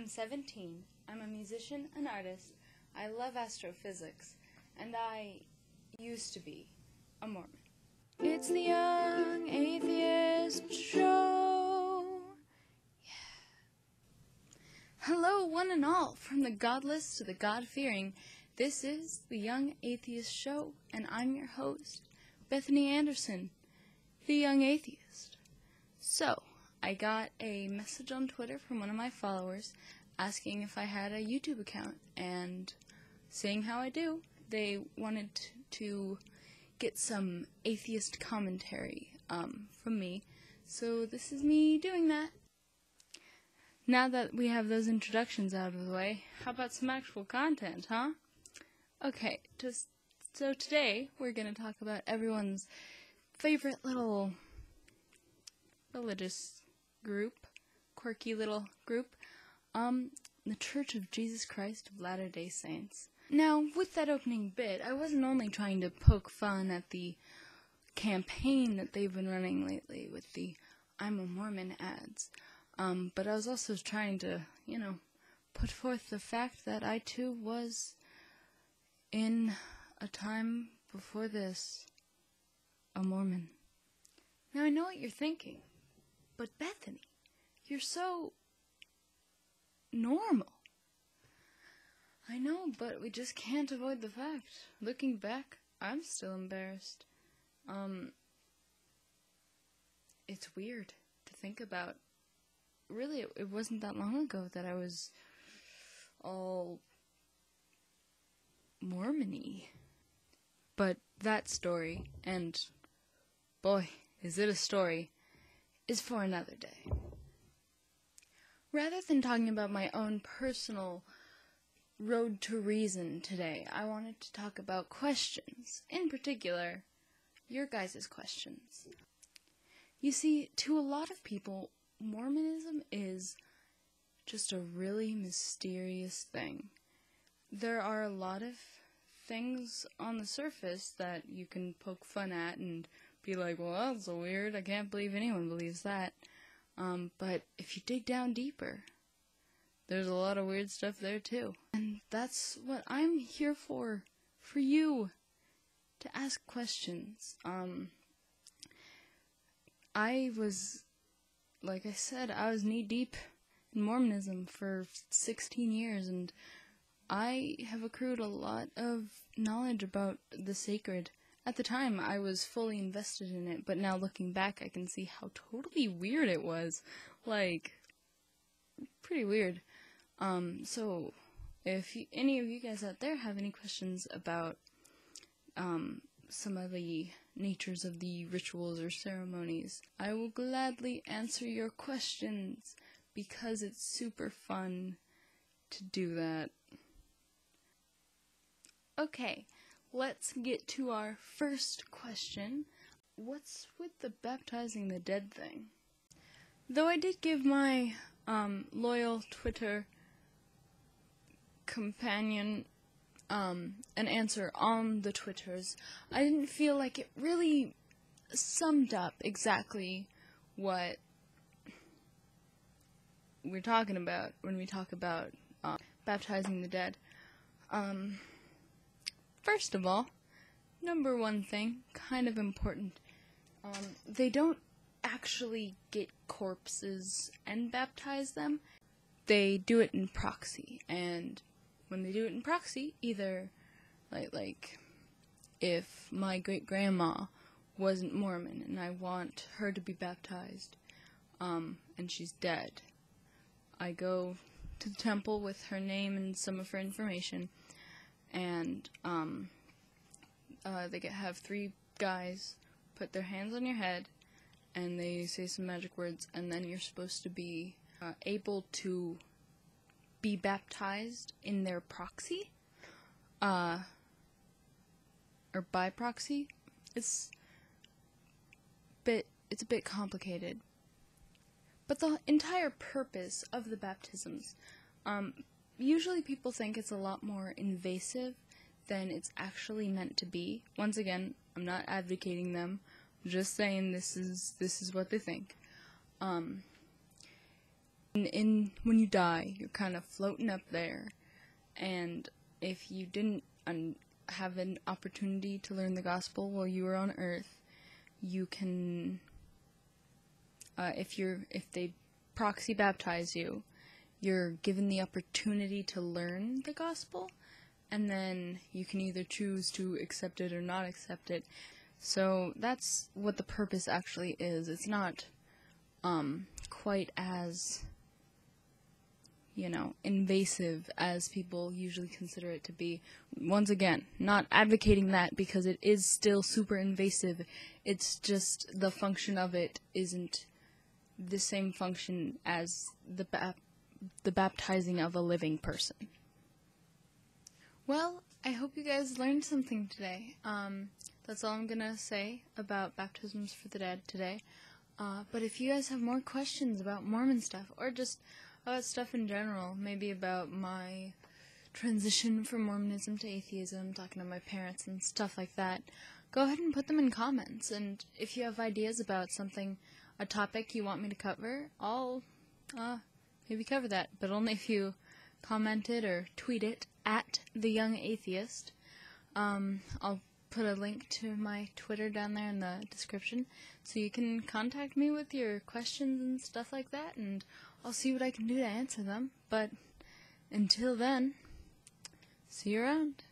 I'm 17. I'm a musician, an artist. I love astrophysics, and I used to be a Mormon. It's the Young Atheist Show. Yeah. Hello, one and all, from the godless to the God-fearing. This is the Young Atheist Show, and I'm your host, Bethany Anderson, the Young Atheist. So, I got a message on Twitter from one of my followers asking if I had a YouTube account, and seeing how I do, they wanted to get some atheist commentary from me, so this is me doing that. Now that we have those introductions out of the way, how about some actual content, huh? Okay, so today we're going to talk about everyone's favorite little religious group, quirky little group, the Church of Jesus Christ of Latter-day Saints. Now, with that opening bit, I wasn't only trying to poke fun at the campaign that they've been running lately with the I'm a Mormon ads, but I was also trying to, put forth the fact that I too was, in a time before this, a Mormon. Now, I know what you're thinking, but Bethany, you're so normal. I know, but we just can't avoid the fact. Looking back, I'm still embarrassed. It's weird to think about. Really, it wasn't that long ago that I was all Mormon-y. But that story, and boy, is it a story, is for another day. Rather than talking about my own personal road to reason today, I wanted to talk about questions. In particular, your guys' questions. You see, to a lot of people, Mormonism is just a really mysterious thing. There are a lot of things on the surface that you can poke fun at and be like, well, that's so weird, I can't believe anyone believes that. But if you dig down deeper, there's a lot of weird stuff there too. And that's what I'm here for you, to ask questions. Like I said, I was knee-deep in Mormonism for 16 years, and I have accrued a lot of knowledge about the sacred. At the time, I was fully invested in it, but now looking back, I can see how totally weird it was. Like, pretty weird. So, if any of you guys out there have any questions about some of the natures of the rituals or ceremonies, I will gladly answer your questions, because it's super fun to do that. Okay, let's get to our first question. What's with the baptizing the dead thing? Though I did give my loyal Twitter companion an answer on the Twitters, I didn't feel like it really summed up exactly what we're talking about when we talk about baptizing the dead. First of all, number one thing, kind of important, they don't actually get corpses and baptize them. They do it in proxy, and when they do it in proxy, either, like if my great-grandma wasn't Mormon and I want her to be baptized, and she's dead, I go to the temple with her name and some of her information, and they have 3 guys put their hands on your head, and they say some magic words, and then you're supposed to be able to be baptized in their proxy, or by proxy. It's a bit complicated. But the entire purpose of the baptisms, usually people think it's a lot more invasive than it's actually meant to be. Once again, I'm not advocating them. I'm just saying this is what they think. When you die, you're kind of floating up there, and if you didn't have an opportunity to learn the gospel while you were on earth, you can, if they proxy baptize you, you're given the opportunity to learn the gospel, and then you can either choose to accept it or not accept it. So that's what the purpose actually is. It's not quite as, invasive as people usually consider it to be. Once again, not advocating that, because it is still super invasive. It's just the function of it isn't the same function as the baptizing of a living person. Well, I hope you guys learned something today. That's all I'm gonna say about baptisms for the dead today. But if you guys have more questions about Mormon stuff, or just about stuff in general, maybe about my transition from Mormonism to atheism, talking to my parents and stuff like that, go ahead and put them in comments. And if you have ideas about something, a topic you want me to cover, I'll maybe cover that, but only if you comment it or tweet it at The Young Atheist. I'll put a link to my Twitter down there in the description, so you can contact me with your questions and stuff like that, and I'll see what I can do to answer them. But until then, see you around.